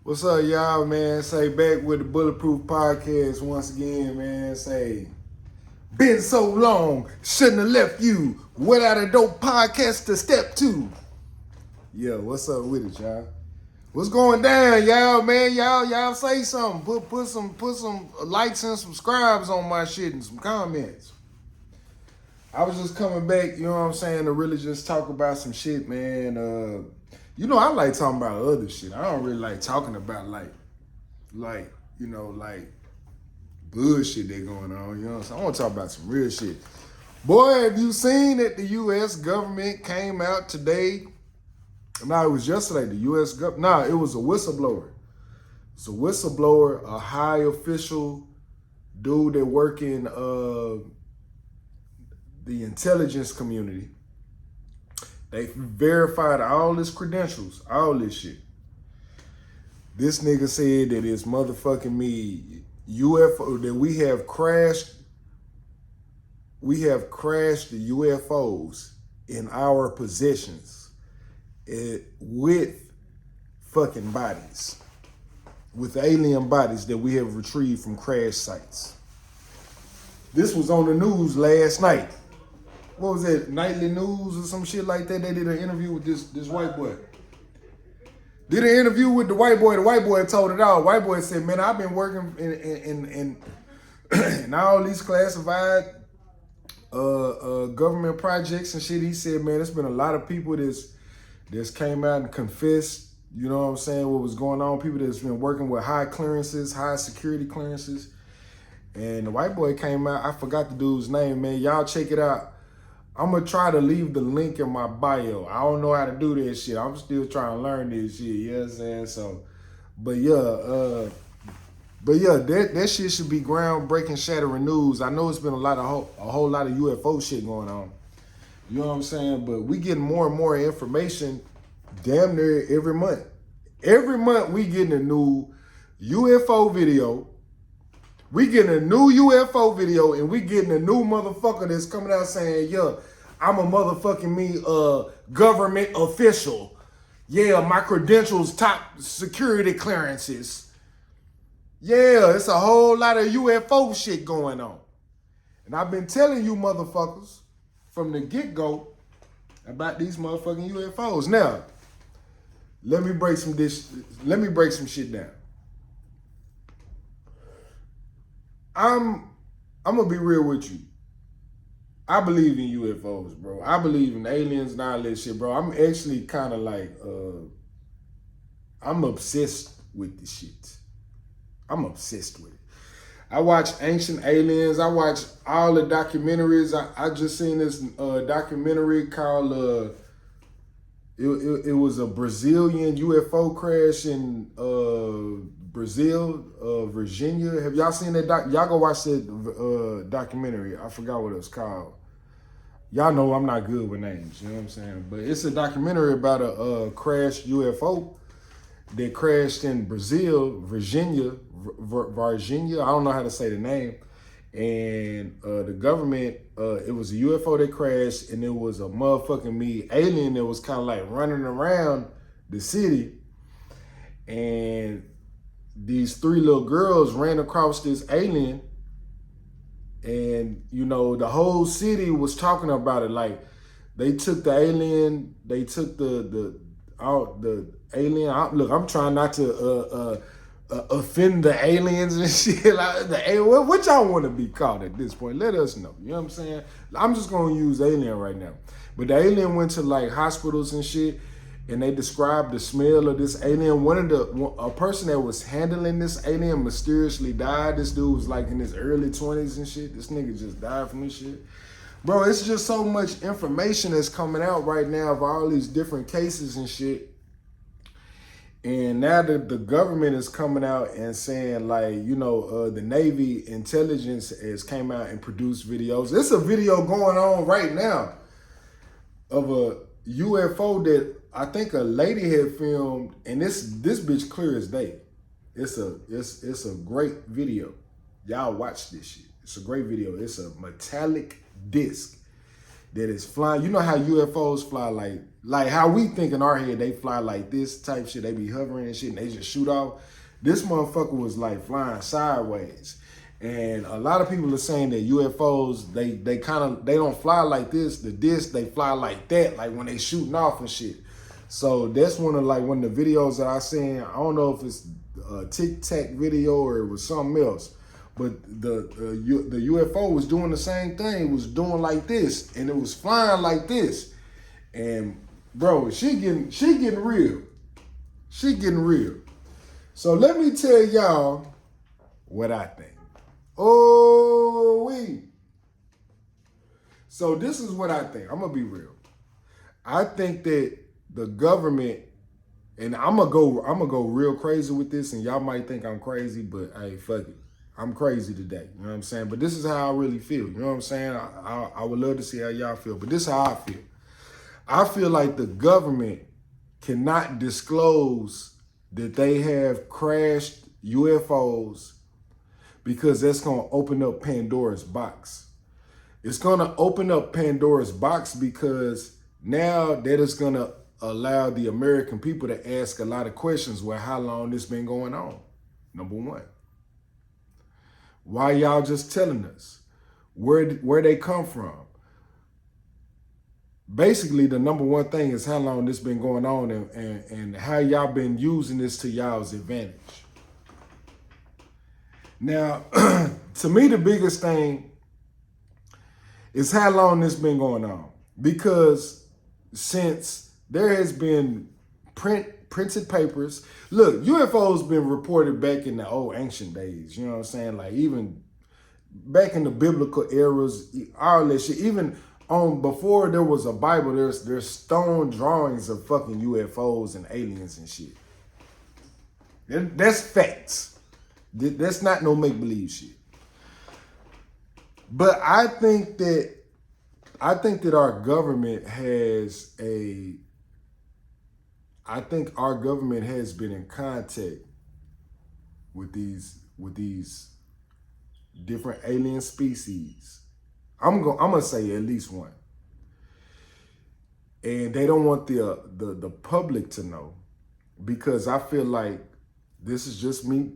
What's up, y'all, man? Say back with the Bulletproof Podcast once again, man. Say, been so long, shouldn't have left you without a dope podcast to step to. Yeah, what's up with it, y'all? What's going down, y'all, man? Y'all say something. Put some likes and subscribes on my shit and some comments. I was just coming back, you know what I'm saying, to really just talk about some shit, man. I like talking about other shit. I don't really like talking about like bullshit that going on, you know what I'm saying? I want to talk about some real shit. Boy, have you seen that the U.S. government came out today? No, it was yesterday. The U.S. government, it was a whistleblower. It's a whistleblower, a high official dude that work in the intelligence community. They verified all his credentials, all this shit. This nigga said that it's motherfucking me UFO, that we have crashed the UFOs in our possessions with fucking bodies, with alien bodies that we have retrieved from crash sites. This was on the news last night. What was it, Nightly News or some shit like that? They did an interview with this white boy. Did an interview with the white boy. The white boy told it all. White boy said, man, I've been working in all these classified government projects and shit. He said, man, there's been a lot of people that's came out and confessed, you know what I'm saying, what was going on. People that's been working with high clearances, high security clearances. And the white boy came out. I forgot the dude's name, man. Y'all check it out. I'm going to try to leave the link in my bio. I don't know how to do this shit. I'm still trying to learn this shit, you know what I'm saying? So, but yeah, that shit should be groundbreaking, shattering news. I know it's been a whole lot of UFO shit going on. You know what I'm saying? But we getting more and more information damn near every month. Every month we getting a new UFO video. We getting a new UFO video and we getting a new motherfucker that's coming out saying, yeah, I'm a motherfucking government official. Yeah, my credentials, top security clearances. Yeah, it's a whole lot of UFO shit going on. And I've been telling you motherfuckers from the get-go about these motherfucking UFOs. Now, let me break some shit down. I'm gonna be real with you. I believe in UFOs, bro. I believe in aliens and all that shit, bro. I'm actually kind of like, I'm obsessed with this shit. I'm obsessed with it. I watch Ancient Aliens. I watch all the documentaries. I just seen this documentary called, it was a Brazilian UFO crash in Brazil, Virginia. Have y'all seen that y'all go watch that documentary. I forgot what it was called. Y'all know I'm not good with names, you know what I'm saying? But it's a documentary about a crashed UFO that crashed in Brazil, Virginia. I don't know how to say the name. And the government, it was a UFO that crashed, and it was a motherfucking alien that was kind of like running around the city. And these three little girls ran across this alien, and the whole city was talking about it. Like, they took the alien, they took the alien. Look, I'm trying not to offend the aliens and shit. Like, what y'all want to be called at this point? Let us know. You know what I'm saying? I'm just gonna use alien right now. But the alien went to like hospitals and shit, and they described the smell of this alien. A person that was handling this alien mysteriously died. This dude was like in his early 20s and shit. This nigga just died from this shit. Bro, it's just so much information that's coming out right now of all these different cases and shit. And now that the government is coming out and saying, like, the Navy intelligence has came out and produced videos. There's a video going on right now of a UFO that I think a lady had filmed, and this bitch clear as day. It's a great video. Y'all watch this shit. It's a great video. It's a metallic disc. that is flying. You know how UFOs fly like how we think in our head they fly like this type shit. They be hovering and shit and they just shoot off. This motherfucker was like flying sideways. And a lot of people are saying that UFOs, they don't fly like this. The disc, they fly like that, like when they shooting off and shit. So that's one of the videos that I seen. I don't know if it's a Tic Tac video or it was something else. But the UFO was doing the same thing. It was doing like this, and it was flying like this. And bro, she getting real. She getting real. So let me tell y'all what I think. So this is what I think. I'm gonna be real. I think that the government, and I'm gonna go real crazy with this, and y'all might think I'm crazy, but hey, fuck it. I'm crazy today, you know what I'm saying? But this is how I really feel, you know what I'm saying? I would love to see how y'all feel, but this is how I feel. I feel like the government cannot disclose that they have crashed UFOs because that's going to open up Pandora's box. It's going to open up Pandora's box because now that is going to allow the American people to ask a lot of questions. Well, how long this been going on? Number one. Why y'all just telling us? Where they come from? Basically, the number one thing is how long this been going on and how y'all been using this to y'all's advantage. Now, to me, the biggest thing is how long this been going on. Because since there has been printed papers. Look, UFOs been reported back in the old ancient days. You know what I'm saying? Like even back in the biblical eras, all that shit. Even before there was a Bible, there's stone drawings of fucking UFOs and aliens and shit. That's facts. That's not no make-believe shit. But I think that our government has been in contact with these different alien species. I'm gonna say at least one. And they don't want the public to know, because I feel like, this is just me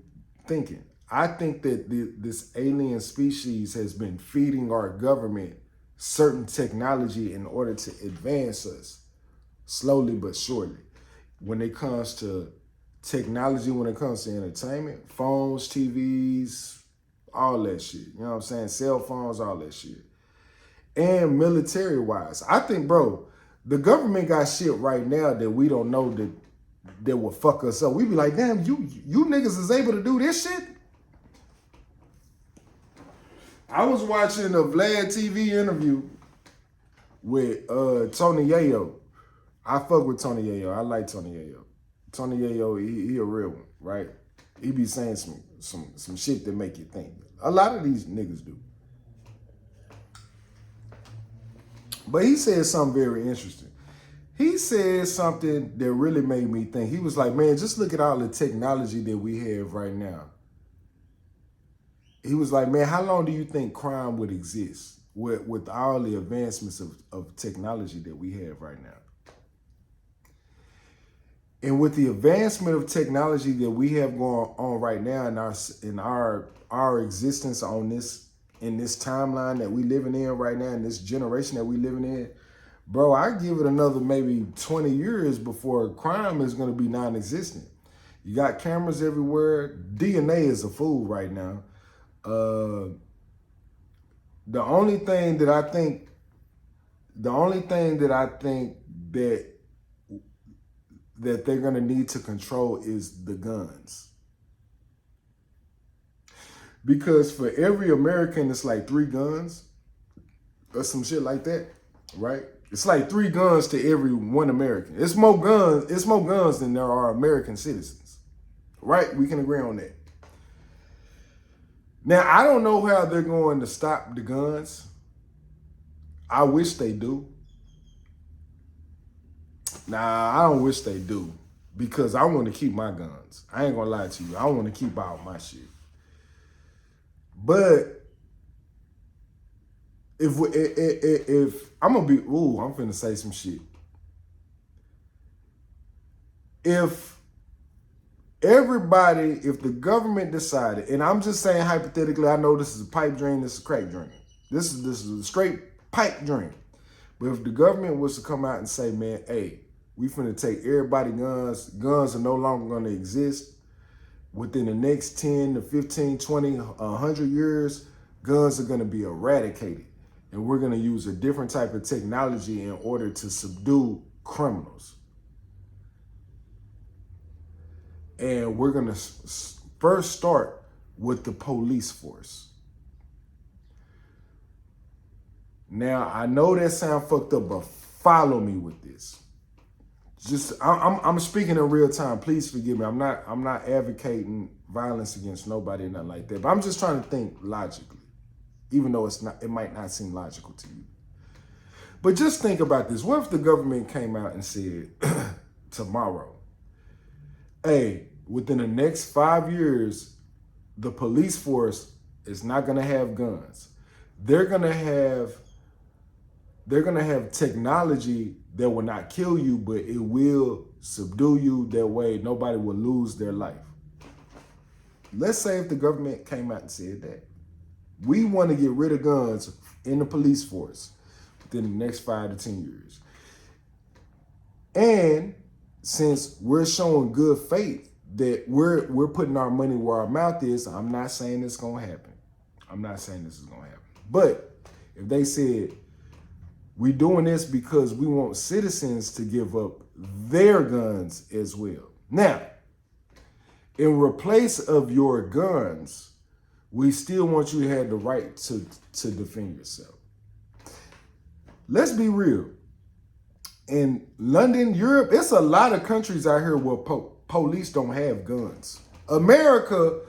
thinking, I think that this alien species has been feeding our government certain technology in order to advance us slowly but surely. When it comes to technology, when it comes to entertainment, phones, TVs, all that shit. You know what I'm saying? Cell phones, all that shit. And military-wise, I think, bro, the government got shit right now that we don't know that will fuck us up. We be like, damn, you niggas is able to do this shit? I was watching a Vlad TV interview with Tony Yayo. I fuck with Tony Yayo. I like Tony Yayo. Tony Yayo, he a real one, right? He be saying some shit that make you think. A lot of these niggas do. But he said something very interesting. He said something that really made me think. He was like, man, just look at all the technology that we have right now. He was like, man, how long do you think crime would exist with all the advancements of technology that we have right now? And with the advancement of technology that we have going on right now in our existence in this timeline that we living in right now, in this generation that we living in, bro, I give it another maybe 20 years before crime is going to be non-existent. You got cameras everywhere. DNA is a fool right now. The only thing that I think that they're gonna need to control is the guns. Because for every American, it's like 3 guns or some shit like that, right? It's like 3 guns to every 1 American. It's more guns than there are American citizens, right? We can agree on that. Now, I don't know how they're going to stop the guns. I wish they do. Nah, I don't wish they do, because I want to keep my guns. I ain't gonna lie to you. I want to keep all my shit. But if I'm gonna be, I'm finna say some shit. If the government decided, and I'm just saying hypothetically, I know this is a pipe dream, this is a crack dream. This is a straight pipe dream. But if the government was to come out and say, man, hey, we finna take everybody guns are no longer gonna exist. Within the next 10 to 15, 20, 100 years, guns are gonna be eradicated. And we're gonna use a different type of technology in order to subdue criminals. And we're gonna first start with the police force. Now, I know that sounds fucked up, but follow me with this. I'm speaking in real time. Please forgive me. I'm not advocating violence against nobody or nothing like that. But I'm just trying to think logically, even though it might not seem logical to you. But just think about this. What if the government came out and said tomorrow, hey, within the next 5 years, the police force is not gonna have guns. They're gonna have technology that will not kill you, but it will subdue you. That way nobody will lose their life. Let's say if the government came out and said that. We want to get rid of guns in the police force within the next 5 to 10 years. And since we're showing good faith that we're putting our money where our mouth is, I'm not saying it's going to happen. I'm not saying this is going to happen. But if they said, we're doing this because we want citizens to give up their guns as well. Now, in replace of your guns, we still want you to have the right to defend yourself. Let's be real. In London, Europe, it's a lot of countries out here where police don't have guns. America,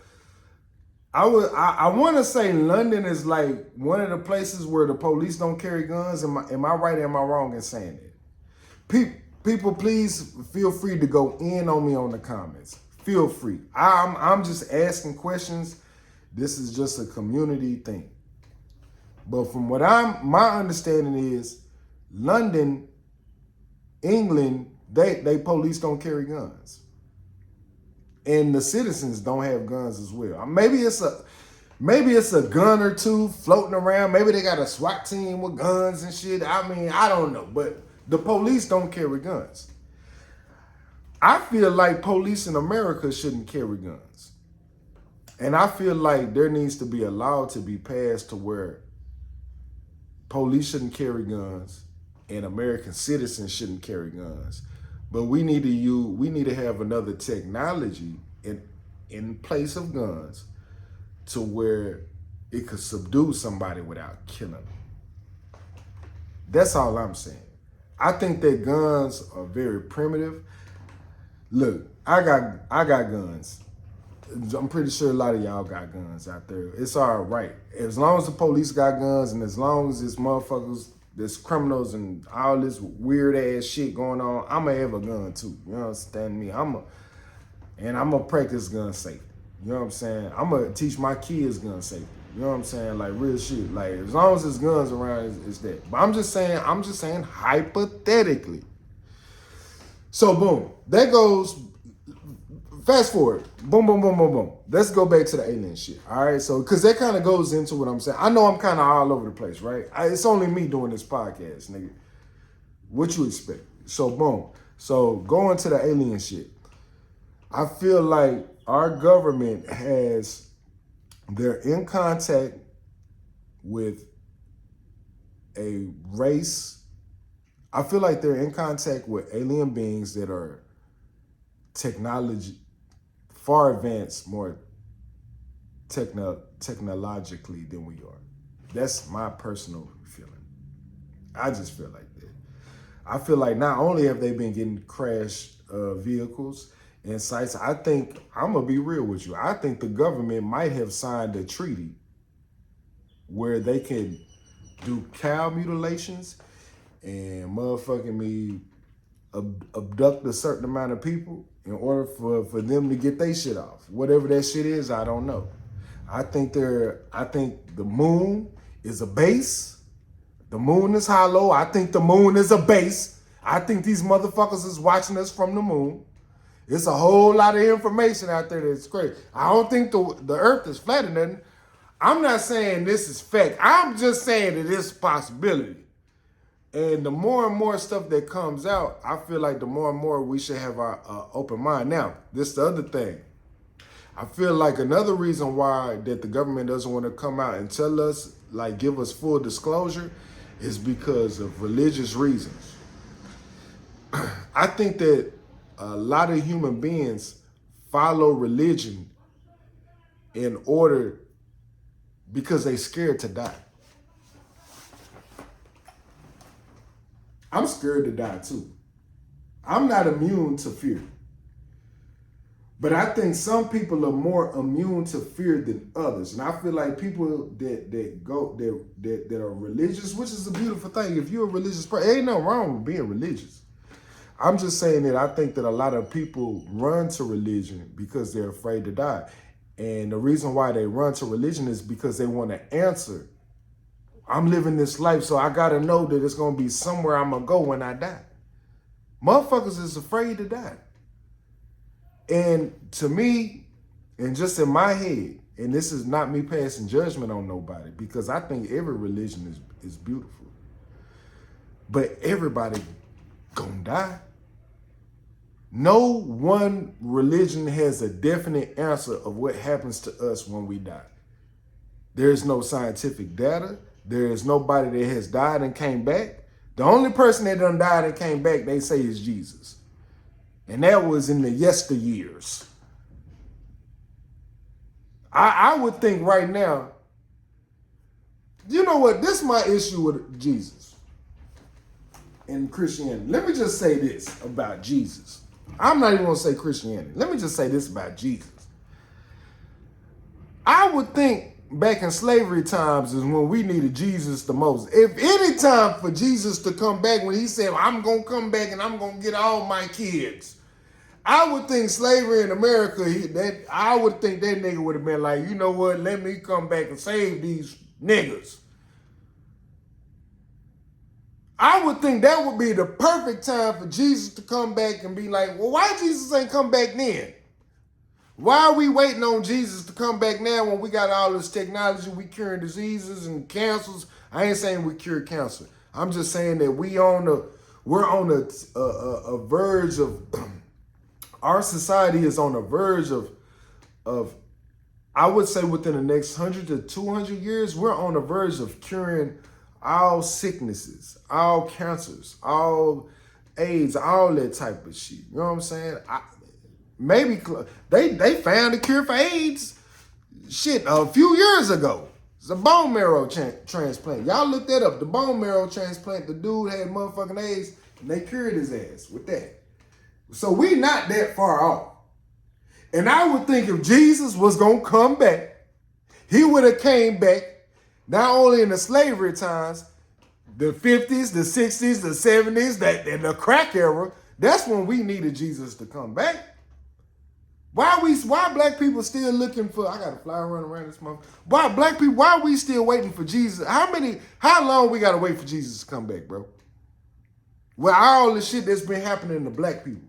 I want to say London is like one of the places where the police don't carry guns. Am I right or am I wrong in saying that? People, please feel free to go in on me on the comments. Feel free. I'm just asking questions. This is just a community thing. But from what my understanding is, London, England, they police don't carry guns. And the citizens don't have guns as well. Maybe it's a gun or two floating around. Maybe they got a SWAT team with guns and shit. I mean, I don't know. But the police don't carry guns. I feel like police in America shouldn't carry guns. And I feel like there needs to be a law to be passed to where police shouldn't carry guns and American citizens shouldn't carry guns. But we need to have another technology in place of guns to where it could subdue somebody without killing them. That's all I'm saying. I think that guns are very primitive. Look, I got guns. I'm pretty sure a lot of y'all got guns out there. It's all right. As long as the police got guns and as long as it's motherfuckers, there's criminals and all this weird ass shit going on, I'ma have a gun too. You understand me? I'm gonna practice gun safety. You know what I'm saying? I'm gonna teach my kids gun safety. You know what I'm saying? Like real shit. Like as long as there's guns around, it's that. But I'm just saying hypothetically. So boom, that goes. Fast forward, boom, boom, boom, boom, boom. Let's go back to the alien shit. All right, so because that kind of goes into what I'm saying. I know I'm kind of all over the place, right? It's only me doing this podcast, nigga. What you expect? So boom. So going to the alien shit. I feel like our government they're in contact with a race. I feel like they're in contact with alien beings that are far advanced, more technologically than we are. That's my personal feeling. I just feel like that. I feel like not only have they been getting crashed vehicles and sites, I think, I'm gonna be real with you, I think the government might have signed a treaty where they can do cow mutilations and motherfucking me abduct a certain amount of people in order for them to get their shit off. Whatever that shit is, I don't know. I think the moon is a base The moon is hollow. I think the moon is a base. I think these motherfuckers is watching us from the moon. It's a whole lot of information out there that's crazy. I don't think the earth is flat or nothing. I'm not saying this is fact. I'm just saying that it's a possibility. And the more and more stuff that comes out, I feel like the more and more we should have our open mind. Now, this is the other thing. I feel like another reason why that the government doesn't want to come out and tell us, like give us full disclosure, is because of religious reasons. I think that a lot of human beings follow religion in order because they're scared to die. I'm scared to die too. I'm not immune to fear. But I think some people are more immune to fear than others. And I feel like people that are religious, which is a beautiful thing. If you're a religious person, ain't nothing wrong with being religious. I'm just saying that I think that a lot of people run to religion because they're afraid to die. And the reason why they run to religion is because they want to answer. I'm living this life, so I got to know that it's going to be somewhere I'm going to go when I die. Motherfuckers is afraid to die. And to me, and just in my head, and this is not me passing judgment on nobody, because I think every religion is beautiful. But everybody gonna die. No one religion has a definite answer of what happens to us when we die. There's no scientific data. There is nobody that has died and came back. The only person that done died and came back, they say, is Jesus. And that was in the yesteryears. I would think right now, you know what? This is my issue with Jesus and Christianity. Let me just say this about Jesus. I'm not even going to say Christianity. Let me just say this about Jesus. I would think back in slavery times is when we needed Jesus the most. If any time for Jesus to come back, when he said, I'm going to come back and I'm going to get all my kids, I would think slavery in America, I would think that nigga would have been like, you know what, let me come back and save these niggas. I would think that would be the perfect time for Jesus to come back and be like, well, why Jesus ain't come back then? Why are we waiting on Jesus to come back now when we got all this technology, we curing diseases and cancers? I ain't saying we cure cancer. I'm just saying that we're on a verge of, our society is on a verge of, I would say within the next 100 to 200 years, we're on the verge of curing all sicknesses, all cancers, all AIDS, all that type of shit. You know what I'm saying? Maybe they found a cure for AIDS shit a few years ago. It's a bone marrow transplant. Y'all look that up. The bone marrow transplant, the dude had motherfucking AIDS and they cured his ass with that. So we not that far off. And I would think if Jesus was going to come back, he would have came back not only in the slavery times, the 50s, the 60s, the 70s, and the crack era. That's when we needed Jesus to come back. Why black people still looking for, I got a fly running around this month. Why are we still waiting for Jesus? How long we got to wait for Jesus to come back, bro? Well, all the shit that's been happening to black people.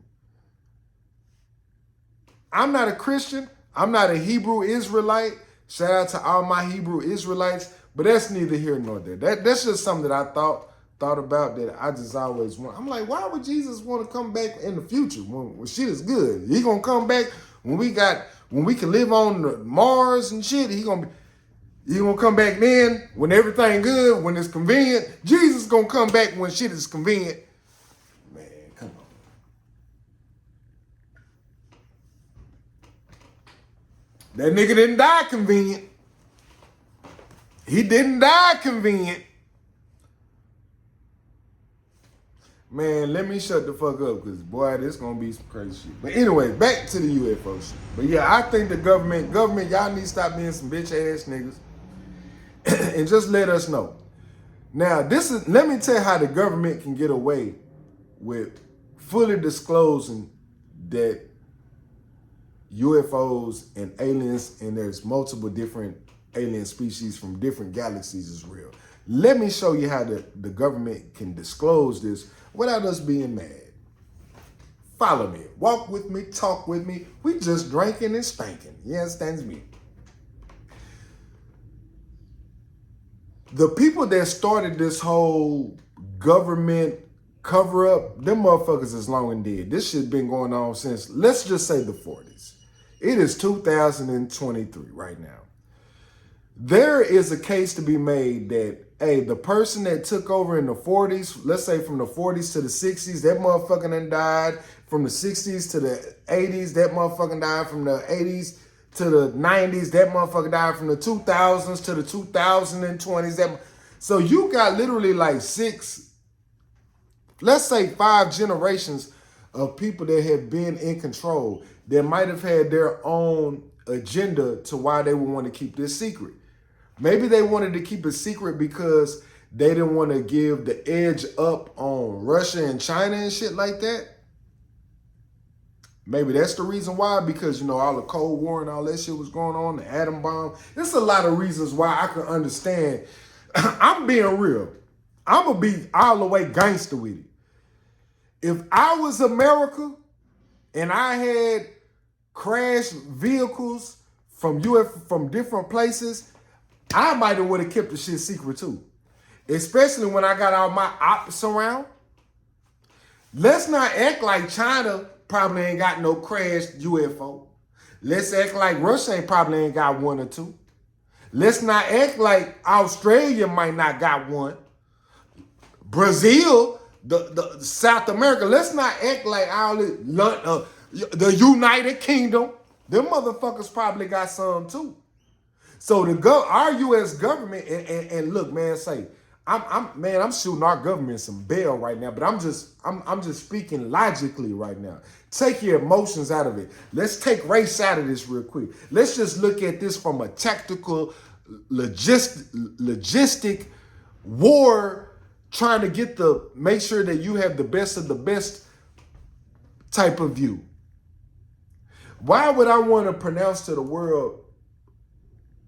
I'm not a Christian. I'm not a Hebrew Israelite. Shout out to all my Hebrew Israelites. But that's neither here nor there. That's just something that I thought about that I just always want. I'm like, why would Jesus want to come back in the future when shit is good? He gonna come back when we can live on Mars and shit. He gonna come back then when everything good, when it's convenient. Jesus gonna come back when shit is convenient. Man, come on. That nigga didn't die convenient. He didn't die convenient. Man, let me shut the fuck up because, boy, this going to be some crazy shit. But anyway, back to the UFO shit. But yeah, I think the government, y'all need to stop being some bitch ass niggas and just let us know. Now, let me tell you how the government can get away with fully disclosing that UFOs and aliens, and there's multiple different alien species from different galaxies is real. Let me show you how the government can disclose this without us being mad. Follow me. Walk with me. Talk with me. We just drinking and spanking. You understand me? The people that started this whole government cover up, them motherfuckers is long and dead. This shit been going on since, let's just say, the 40s. It is 2023 right now. There is a case to be made that, hey, the person that took over in the 40s, let's say from the 40s to the 60s, that motherfucker done died. From the 60s to the 80s, that motherfucker died. From the 80s to the 90s, that motherfucker died. From the 2000s to the 2020s. So you got literally like let's say 5 generations of people that have been in control that might have had their own agenda to why they would want to keep this secret. Maybe they wanted to keep it secret because they didn't want to give the edge up on Russia and China and shit like that. Maybe that's the reason why, because, you know, all the Cold War and all that shit was going on, the atom bomb. There's a lot of reasons why I can understand. I'm being real. I'm going to be all the way gangster with it. If I was America and I had crashed vehicles from different places, I might have would have kept the shit secret too. Especially when I got all my ops around. Let's not act like China probably ain't got no crashed UFO. Let's act like Russia probably ain't got one or two. Let's not act like Australia might not got one. Brazil, the South America, let's not act like all the United Kingdom. Them motherfuckers probably got some too. So our U.S. government, and look, man, I'm shooting our government some bail right now, but I'm just speaking logically right now. Take your emotions out of it. Let's take race out of this real quick. Let's just look at this from a tactical, logistic war, trying to make sure that you have the best of the best type of view. Why would I want to pronounce to the world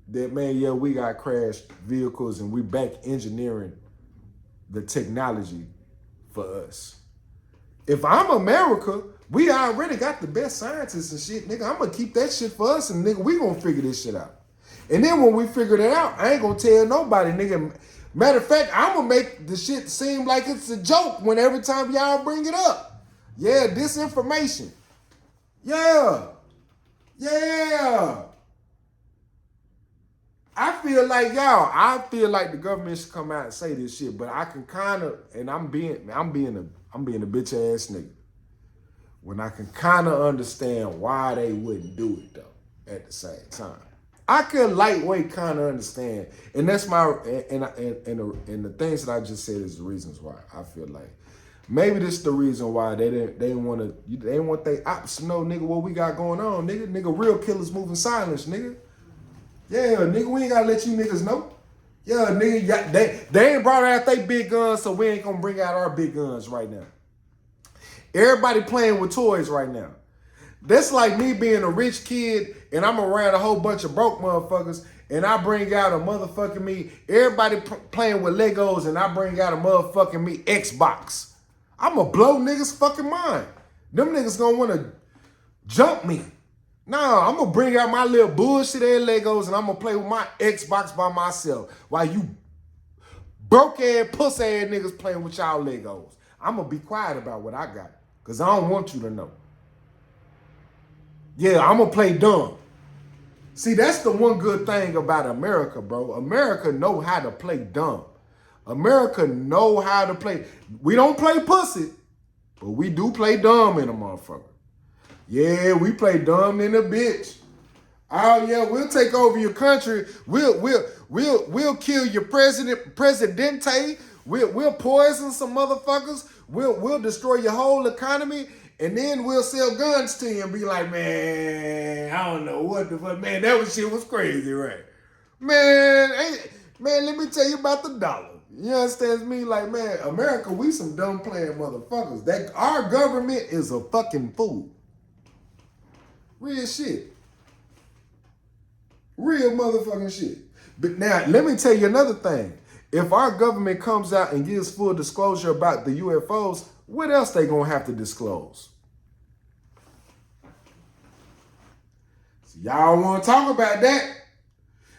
that, man, yeah, we got crashed vehicles and we back engineering the technology for us? If I'm America, we already got the best scientists and shit, nigga. I'm going to keep that shit for us, and nigga, we going to figure this shit out. And then when we figure it out, I ain't going to tell nobody, nigga. Matter of fact, I'm going to make the shit seem like it's a joke when every time y'all bring it up. Yeah, disinformation. Yeah. I feel like the government should come out and say this shit, but I can kind of, and I'm being a bitch ass nigga, when I can kind of understand why they wouldn't do it though at the same time. I can lightweight kind of understand, and that's my and the things that I just said is the reasons why I feel like maybe this is the reason why they didn't want they ops to know, nigga, what we got going on, nigga, real killers moving silence, nigga. Yeah, nigga, we ain't gotta let you niggas know. Yeah, nigga, they ain't brought out they big guns, so we ain't gonna bring out our big guns right now. Everybody playing with toys right now. That's like me being a rich kid and I'm around a whole bunch of broke motherfuckers and I bring out a motherfucking me. Everybody playing with Legos and I bring out a motherfucking me Xbox. I'ma blow niggas fucking mind. Them niggas gonna wanna jump me. Nah, I'm gonna bring out my little bullshit ass Legos and I'm gonna play with my Xbox by myself while you broke ass pussy ass niggas playing with y'all Legos. I'm gonna be quiet about what I got because I don't want you to know. Yeah, I'm gonna play dumb. See, that's the one good thing about America, bro. America know how to play dumb. America know how to play. We don't play pussy, but we do play dumb in a motherfucker. Yeah, we play dumb in a bitch. Oh yeah, we'll take over your country. We'll kill your presidente. We'll poison some motherfuckers. We'll destroy your whole economy. And then we'll sell guns to you and be like, man, I don't know what the fuck, man, that shit was crazy, right? Man, let me tell you about the dollar. You understand me? Like, man, America, we some dumb playing motherfuckers. Our government is a fucking fool. Real shit. Real motherfucking shit. But now, let me tell you another thing. If our government comes out and gives full disclosure about the UFOs, what else they gonna have to disclose? So y'all want to talk about that?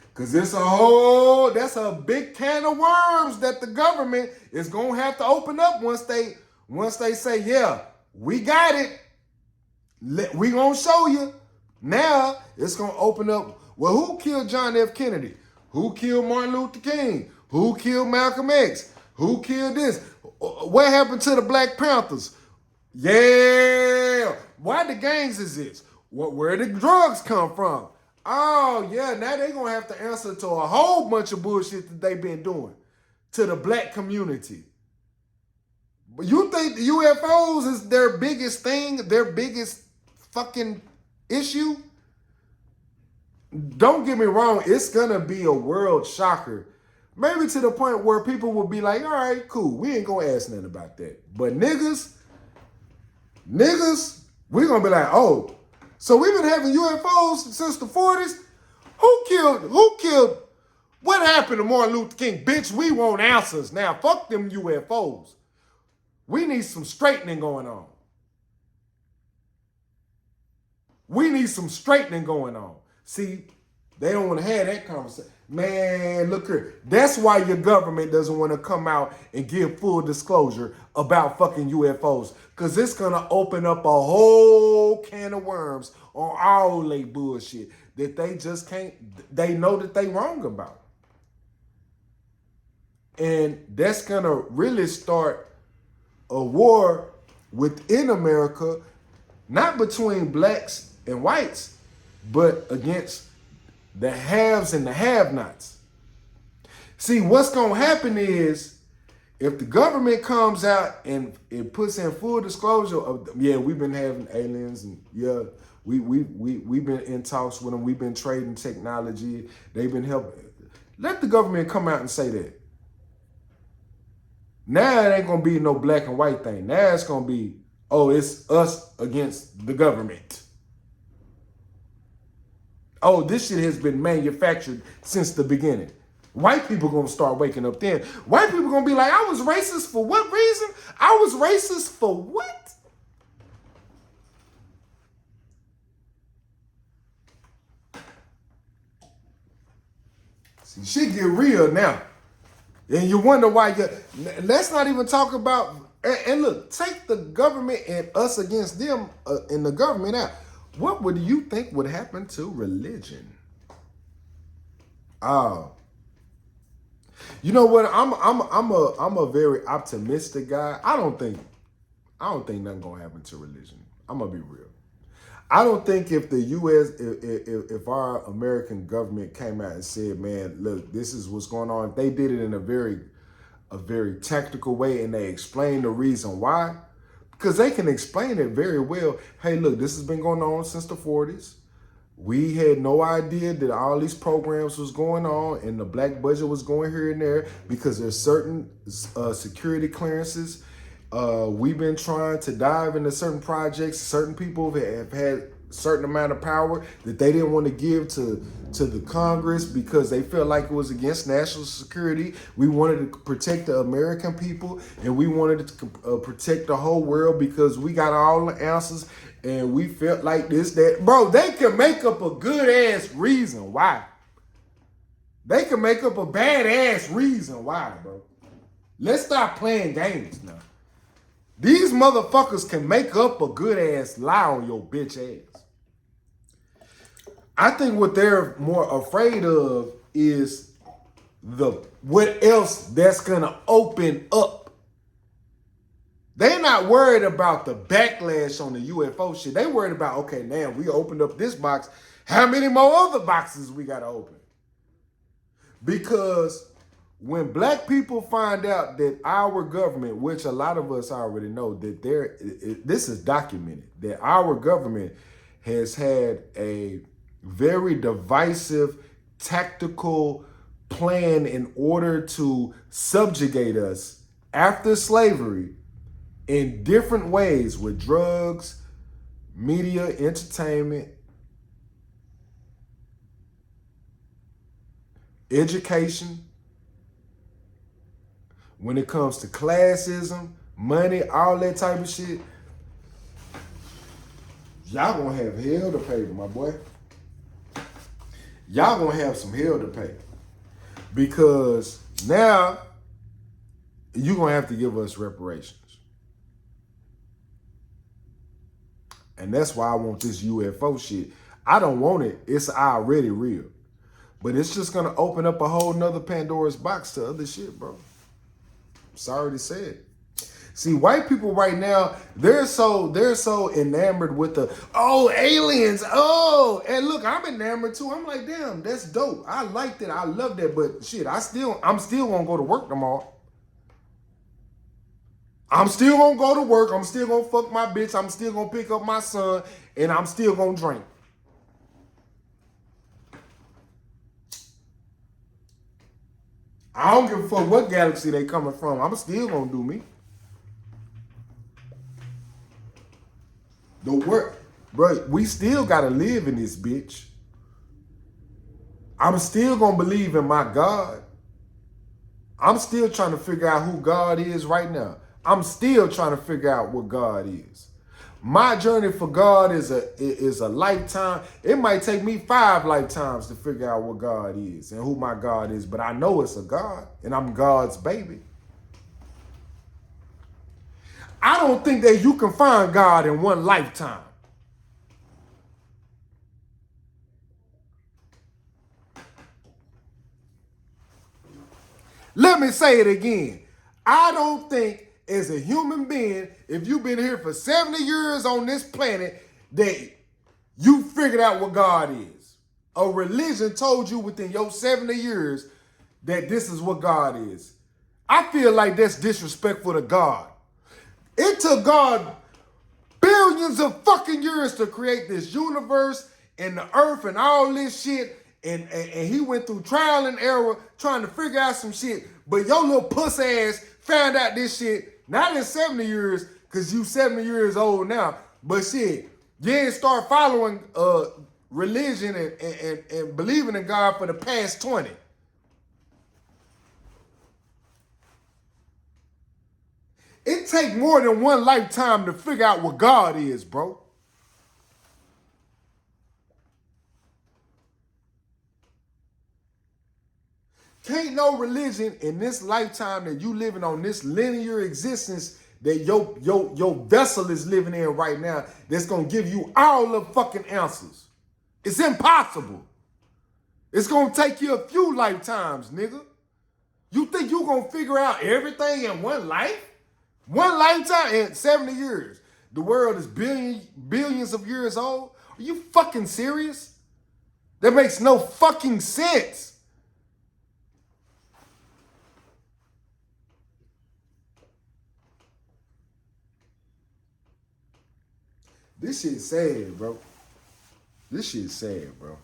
Because that's a big can of worms that the government is going to have to open up once they say, yeah, we got it. We going to show you. Now it's going to open up. Well, who killed John F. Kennedy? Who killed Martin Luther King? Who killed Malcolm X? Who killed this? What happened to the Black Panthers? Yeah. Why the gangs exist? Where the drugs come from? Oh, yeah, now they're going to have to answer to a whole bunch of bullshit that they've been doing to the black community. But you think the UFOs is their biggest thing, their biggest fucking issue? Don't get me wrong, it's going to be a world shocker. Maybe to the point where people will be like, all right, cool, we ain't going to ask nothing about that. But niggas, we're going to be like, oh, so we've been having UFOs since the 40s? Who killed? What happened to Martin Luther King? Bitch, we want answers now. Fuck them UFOs. We need some straightening going on. See, they don't want to have that conversation. Man, look here. That's why your government doesn't want to come out and give full disclosure about fucking UFOs. Because it's going to open up a whole can of worms on all they bullshit that they just can't, they know that they wrong about. And that's going to really start a war within America, not between blacks and whites, but against the haves and the have-nots. See, what's going to happen is if the government comes out and it puts in full disclosure of, yeah, we've been having aliens and yeah, we've been in talks with them. We've been trading technology. They've been helping. Let the government come out and say that. Now it ain't going to be no black and white thing. Now it's going to be, oh, it's us against the government. Oh, this shit has been manufactured since the beginning. White people gonna start waking up then. White people gonna be like, I was racist for what reason? I was racist for what? See, shit get real now. And you wonder why let's not even talk about, and look, take the government and us against them and the government out. What would you think would happen to religion? You know what? I'm a very optimistic guy. I don't think nothing gonna happen to religion. I'm gonna be real. I don't think if the U.S. if our American government came out and said, man, look, this is what's going on. If they did it in a very tactical way and they explained the reason why. Because they can explain it very well. Hey, look, this has been going on since the 40s. We had no idea that all these programs was going on and the black budget was going here and there because there's certain security clearances. We've been trying to dive into certain projects. Certain people have had certain amount of power that they didn't want to give to the Congress because they felt like it was against national security. We wanted to protect the American people and we wanted to protect the whole world because we got all the answers and we felt like this, that. Bro, they can make up a good ass reason why. They can make up a bad ass reason why, bro. Let's stop playing games now. These motherfuckers can make up a good ass lie on your bitch ass. I think what they're more afraid of is what else that's gonna open up. They're not worried about the backlash on the UFO shit. They worried about, okay, now we opened up this box. How many more other boxes we gotta open? Because when black people find out that our government, which a lot of us already know that this is documented, that our government has had a very divisive tactical plan in order to subjugate us after slavery in different ways with drugs, media, entertainment, education. when it comes to classism, money, all that type of shit, y'all gonna have hell to pay, my boy. Y'all gonna have some hell to pay. Because now you're gonna have to give us reparations. And that's why I want this UFO shit. I don't want it. It's already real. But it's just gonna open up a whole nother Pandora's box to other shit, bro. Sorry to say it. See, white people right now, they're so enamored with the, oh, aliens, oh, and look, I'm enamored too. I'm like, damn, that's dope. I like that. I love that. But shit, I'm still gonna go to work tomorrow. I'm still gonna go to work. I'm still gonna fuck my bitch. I'm still gonna pick up my son, and I'm still gonna drink. I don't give a fuck what galaxy they coming from. I'm still gonna do me. The work, bro, we still gotta live in this bitch. I'm still gonna believe in my God. I'm still trying to figure out who God is right now. I'm still trying to figure out what God is. My journey for God is a lifetime. It might take me 5 lifetimes to figure out what God is and who my God is, but I know it's a God, and I'm God's baby. I don't think that you can find God in one lifetime. Let me say it again. I don't think as a human being, if you've been here for 70 years on this planet, that you figured out what God is. A religion told you within your 70 years that this is what God is. I feel like that's disrespectful to God. It took God billions of fucking years to create this universe and the earth and all this shit. And he went through trial and error trying to figure out some shit. But your little puss ass found out this shit not in 70 years, because you 70 years old now. But shit, you ain't start following religion and believing in God for the past 20. It take more than one lifetime to figure out what God is, bro. Can't no religion in this lifetime that you living on this linear existence that your vessel is living in right now that's gonna give you all the fucking answers. It's impossible. It's gonna take you a few lifetimes, nigga. You think you gonna figure out everything in one life? One lifetime in 70 years. The world is billions of years old. Are you fucking serious? That makes no fucking sense. This shit's sad, bro. This shit's sad, bro.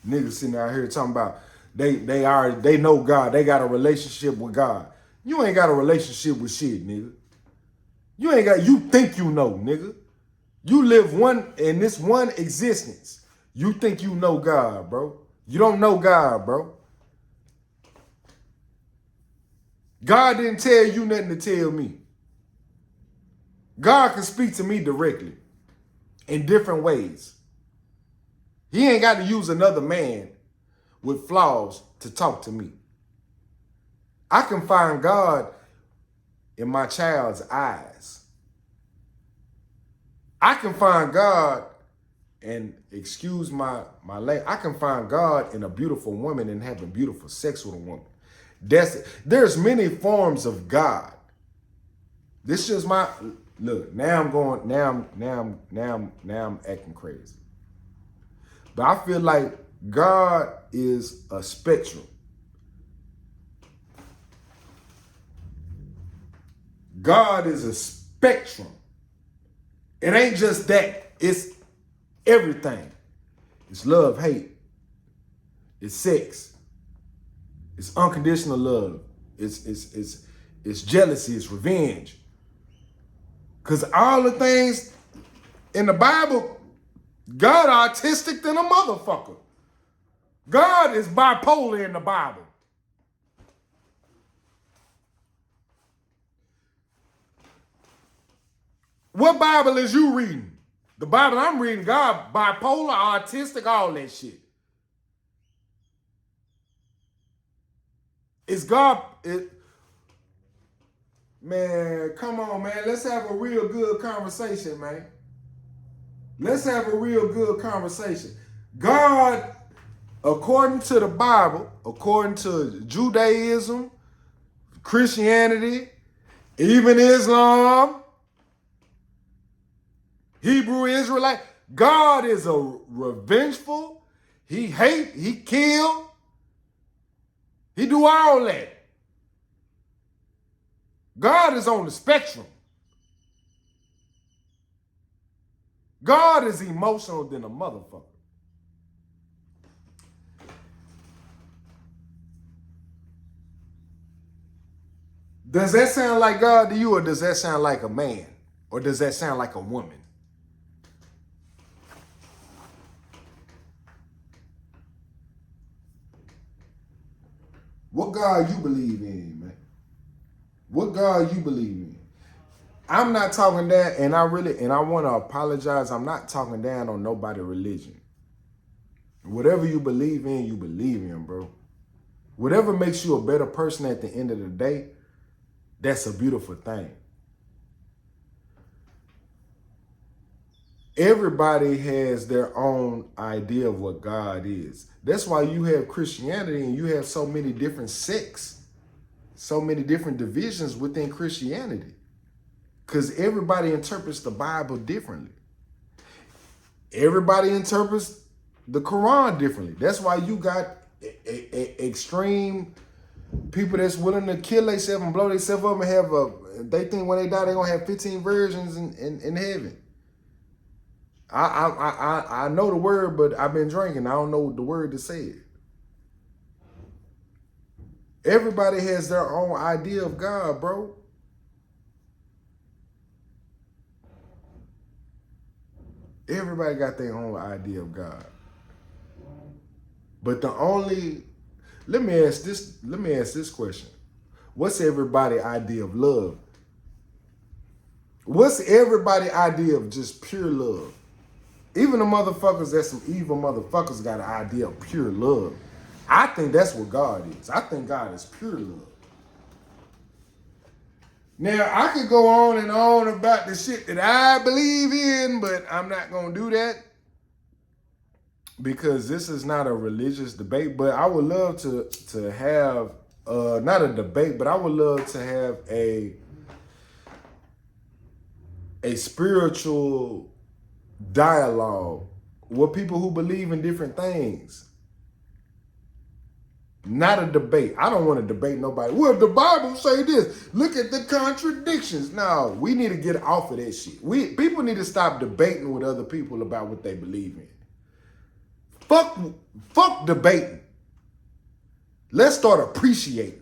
Niggas sitting out here talking about they know God. They got a relationship with God. You ain't got a relationship with shit, nigga. You think you know, nigga. You live in this one existence. You think you know God, bro. You don't know God, bro. God didn't tell you nothing to tell me. God can speak to me directly in different ways. He ain't got to use another man with flaws to talk to me. I can find God in my child's eyes. I can find God, and excuse my language, I can find God in a beautiful woman and having beautiful sex with a woman. There's many forms of God. This is my look. Now I'm acting crazy. But I feel like God is a spectrum. God is a spectrum. It ain't just that. It's everything. It's love, hate. It's sex. It's unconditional love. It's jealousy. It's revenge. Because all the things in the Bible, God autistic than a motherfucker. God is bipolar in the Bible. What Bible is you reading? The Bible I'm reading, God, bipolar, autistic, all that shit. Is God, man, come on, man. Let's have a real good conversation, man. Let's have a real good conversation. God, according to the Bible, according to Judaism, Christianity, even Islam, Hebrew Israelite, God is a revengeful. He hate, he kill, he do all that. God is on the spectrum. God is emotional than a motherfucker. Does that sound like God to you, or does that sound like a man? Or does that sound like a woman? What God you believe in, man? What God you believe in? I'm not talking down, and I want to apologize. I'm not talking down on nobody's religion. Whatever you believe in, bro. Whatever makes you a better person at the end of the day, that's a beautiful thing. Everybody has their own idea of what God is. That's why you have Christianity and you have so many different sects, so many different divisions within Christianity. Because everybody interprets the Bible differently. Everybody interprets the Quran differently. That's why you got extreme people that's willing to kill themselves and blow themselves up and have they think when they die they're gonna have 15 versions in heaven. I know the word, but I've been drinking. I don't know the word to say it. Everybody has their own idea of God, bro. Everybody got their own idea of God. But let me ask this question. What's everybody's idea of love? What's everybody's idea of just pure love? Even the motherfuckers that's some evil motherfuckers got an idea of pure love. I think that's what God is. I think God is pure love. Now, I could go on and on about the shit that I believe in, but I'm not going to do that because this is not a religious debate. But I would love to have, not a debate, but I would love to have a spiritual dialogue with people who believe in different things. Not a debate. I don't want to debate nobody. Well, the Bible say this. Look at the contradictions. No, we need to get off of that shit. People need to stop debating with other people about what they believe in. Fuck debating. Let's start appreciating.